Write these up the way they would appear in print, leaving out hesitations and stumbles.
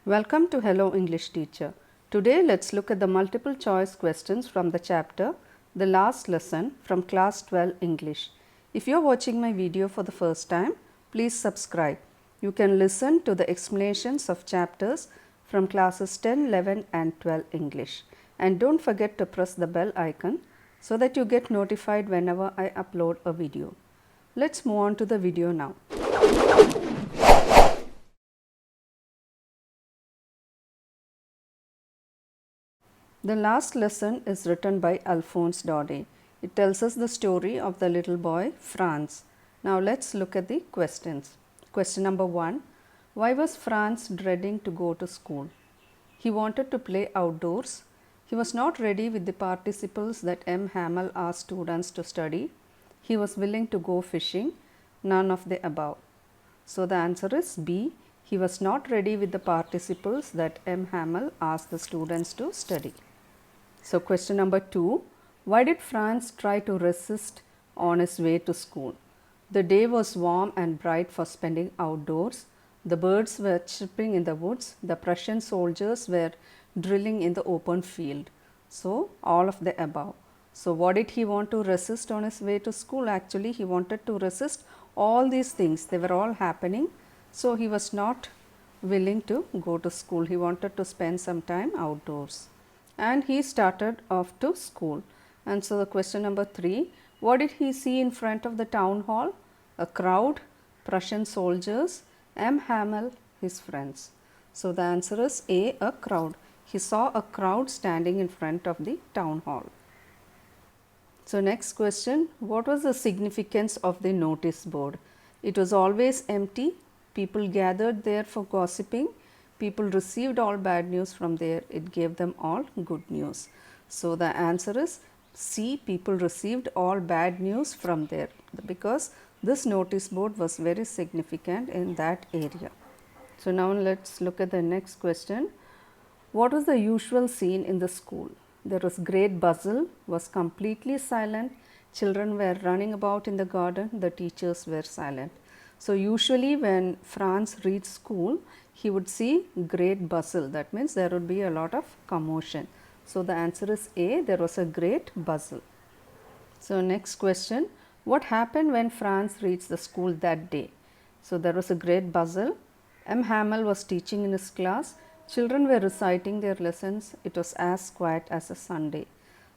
Welcome to Hello English Teacher. Today let's look at the multiple choice questions from the chapter The Last Lesson from Class 12 English. If you are watching my video for the first time, please subscribe. You can listen to the explanations of chapters from classes 10, 11 and 12 English. And don't forget to press the bell icon so that you get notified whenever I upload a video. Let's move on to the video now. The last lesson is written by Alphonse Daudet. It tells us the story of the little boy Franz. Now let's look at the questions. Question number 1. Why was Franz dreading to go to school? He wanted to play outdoors. He was not ready with the participles that M. Hamel asked students to study. He was willing to go fishing. None of the above. So the answer is B. He was not ready with the participles that M. Hamel asked the students to study. So question number 2. Why did Franz try to resist on his way to school? The day was warm and bright for spending outdoors. The birds were chirping in the woods. The Prussian soldiers were drilling in the open field. So all of the above. So what did he want to resist on his way to school? Actually, he wanted to resist all these things. They were all happening. So he was not willing to go to school. He wanted to spend some time outdoors. And he started off to school. And so the question number 3, what did he see in front of the town hall? A crowd, Prussian soldiers, M. Hamel, his friends. So the answer is A, a crowd. He saw a crowd standing in front of the town hall. So next question, what was the significance of the notice board? It was always empty. People gathered there for gossiping. People received all bad news from there. It gave them all good news. So the answer is C. People received all bad news from there because this notice board was very significant in that area. So now let's look at the next question. What was the usual scene in the school? There was great bustle, was completely silent. Children were running about in the garden. The teachers were silent. So usually when Franz reached school, he would see great bustle. That means there would be a lot of commotion. So the answer is A, there was a great bustle. So next question, what happened when Franz reached the school that day? So there was a great bustle. M. Hamel was teaching in his class. Children were reciting their lessons. It was as quiet as a Sunday.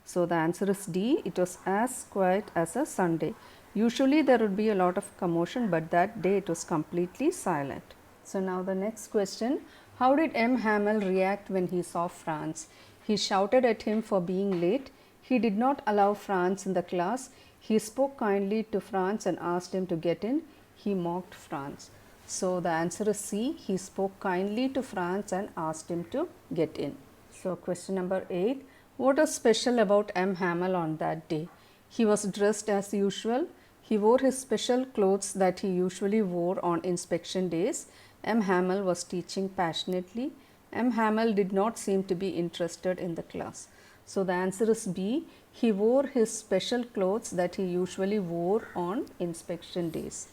So the answer is D, it was as quiet as a Sunday. Usually there would be a lot of commotion, but that day it was completely silent. So now the next question, how did M. Hamel react when he saw Franz? He shouted at him for being late. He did not allow Franz in the class. He spoke kindly to Franz and asked him to get in. He mocked Franz. So the answer is C. He spoke kindly to Franz and asked him to get in. So question number 8. What was special about M. Hamel on that day? He was dressed as usual. He wore his special clothes that he usually wore on inspection days. M. Hamel was teaching passionately. M. Hamel did not seem to be interested in the class. So the answer is B. He wore his special clothes that he usually wore on inspection days.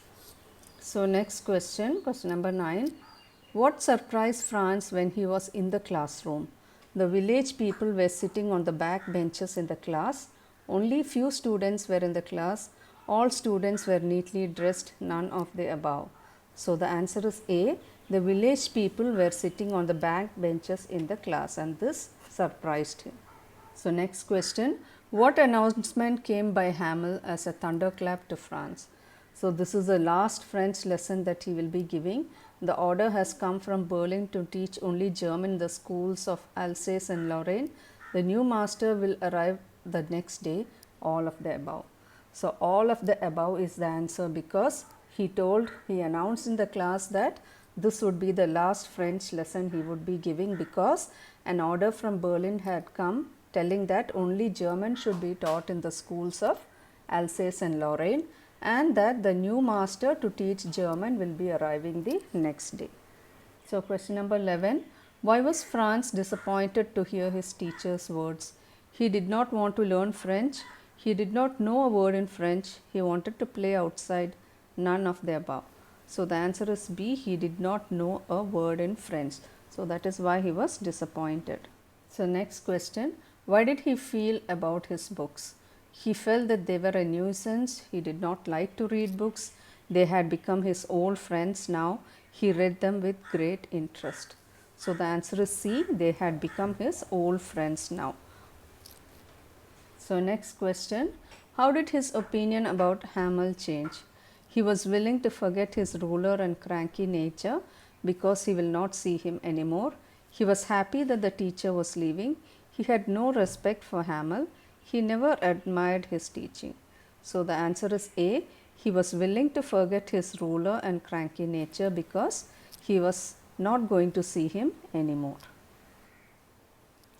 So next question, question number 9. What surprised Franz when he was in the classroom? The village people were sitting on the back benches in the class. Only few students were in the class. All students were neatly dressed, none of the above. So the answer is A. The village people were sitting on the back benches in the class and this surprised him. So next question, what announcement came by Hamel as a thunderclap to Franz? So this is the last French lesson that he will be giving. The order has come from Berlin to teach only German in the schools of Alsace and Lorraine. The new master will arrive the next day, all of the above. So all of the above is the answer because he announced in the class that this would be the last French lesson he would be giving because an order from Berlin had come telling that only German should be taught in the schools of Alsace and Lorraine and that the new master to teach German will be arriving the next day. So question number 11, why was Franz disappointed to hear his teacher's words? He did not want to learn French. He did not know a word in French. He wanted to play outside. None of the above. So the answer is B. He did not know a word in French. So that is why he was disappointed. So next question, why did he feel about his books? He felt that they were a nuisance. He did not like to read books. They had become his old friends now. He read them with great interest. So the answer is C, they had become his old friends now. So next question, how did his opinion about Hamel change? He was willing to forget his ruler and cranky nature because he will not see him anymore. He was happy that the teacher was leaving. He had no respect for Hamel. He never admired his teaching. So the answer is A. He was willing to forget his ruler and cranky nature because he was not going to see him anymore.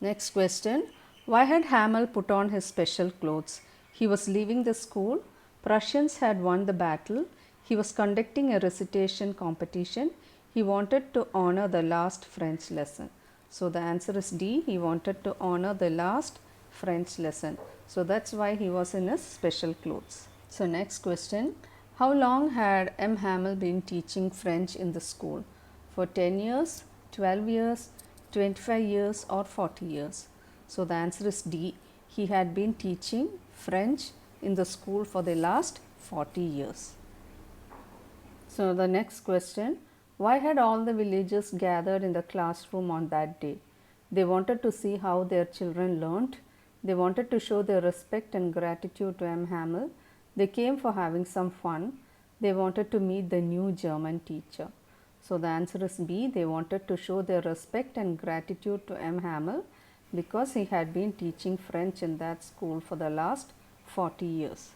Next question, why had Hamel put on his special clothes? He was leaving the school. Prussians had won the battle. He was conducting a recitation competition. He wanted to honor the last French lesson. So the answer is D. He wanted to honor the last French lesson. So that's why he was in his special clothes. So next question, how long had M. Hamel been teaching French in the school? For 10 years, 12 years, 25 years or 40 years? So the answer is D. He had been teaching French in the school for the last 40 years. So the next question, why had all the villagers gathered in the classroom on that day? They wanted to see how their children learnt. They wanted to show their respect and gratitude to M. Hamel. They came for having some fun. They wanted to meet the new German teacher. So the answer is B. They wanted to show their respect and gratitude to M. Hamel because he had been teaching French in that school for the last 40 years.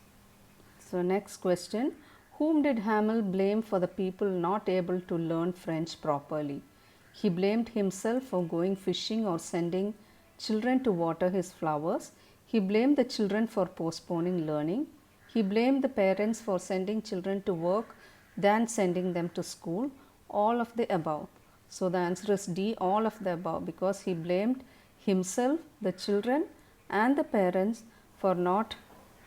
So next question, whom did Hamel blame for the people not able to learn French properly? He blamed himself for going fishing or sending children to water his flowers. He blamed the children for postponing learning. He blamed the parents for sending children to work than sending them to school. All of the above. So the answer is D, all of the above, because he blamed himself, the children and the parents for not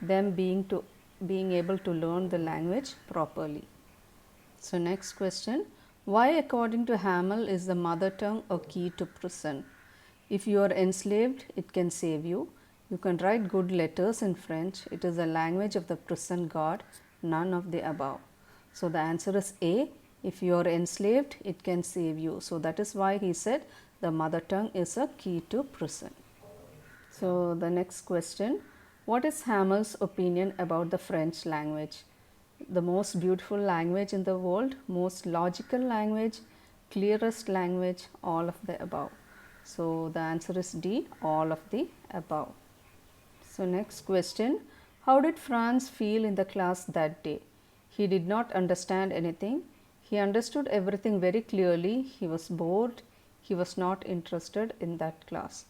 them being able to learn the language properly. So next question, why according to Hamel is the mother tongue a key to prison? If you are enslaved, it can save you. You can write good letters in French. It is the language of the prison guard. None of the above. So the answer is A. If you are enslaved, it can save you. So that is why he said the mother tongue is a key to prison. So the next question, what is Hamel's opinion about the French language? The most beautiful language in the world, most logical language, clearest language, all of the above. So the answer is D, all of the above. So next question, how did Franz feel in the class that day? He did not understand anything. He understood everything very clearly. He was bored. He was not interested in that class.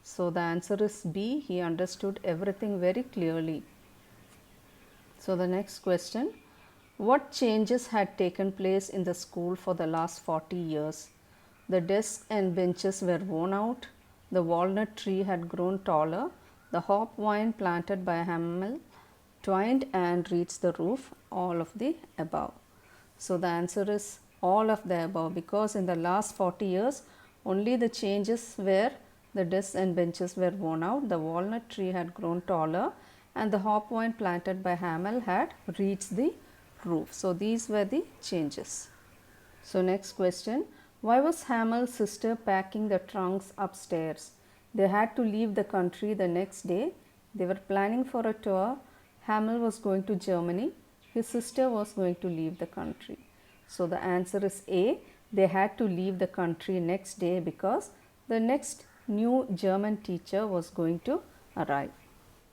So the answer is B. He understood everything very clearly. So the next question, what changes had taken place in the school for the last 40 years? The desks and benches were worn out. The walnut tree had grown taller. The hop vine planted by Hamel twined and reached the roof. All of the above. So the answer is all of the above, because in the last 40 years only the changes were the desks and benches were worn out, the walnut tree had grown taller and the hop vine planted by Hamel had reached the roof. So these were the changes. So next question, why was Hamel's sister packing the trunks upstairs? They had to leave the country the next day. They were planning for a tour. Hamel was going to Germany. His sister was going to leave the country. So the answer is A. They had to leave the country next day because the next new German teacher was going to arrive.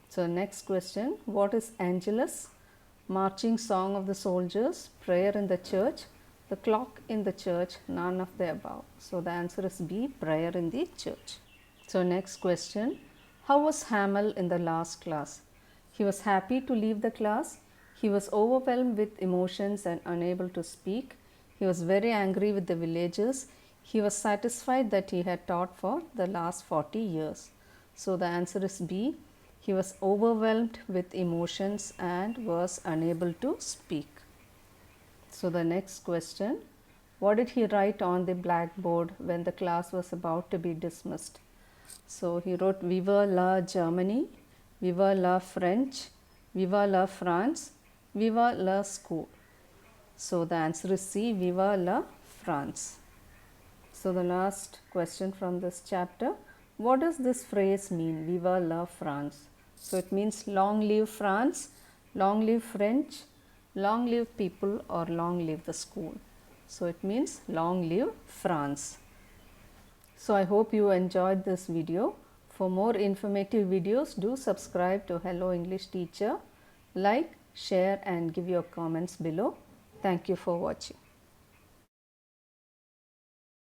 So next question, what is Angelus? Marching song of the soldiers, prayer in the church, the clock in the church, none of the above. So the answer is B, prayer in the church. So next question, how was Hamel in the last class? He was happy to leave the class. He was overwhelmed with emotions and unable to speak. He was very angry with the villagers. He was satisfied that he had taught for the last 40 years. So the answer is B. He was overwhelmed with emotions and was unable to speak. So the next question, What did he write on the blackboard when the class was about to be dismissed? So he wrote Viva la Germany, Viva la French, Viva la France, Viva la school. So the answer is C, Viva la France. So the last question from this chapter, what does this phrase mean, Viva la France? So it means long live France, long live French, long live people, or long live the school. So it means long live France. So I hope you enjoyed this video. For more informative videos, do subscribe to Hello English Teacher. Like, share and give your comments below. Thank you for watching.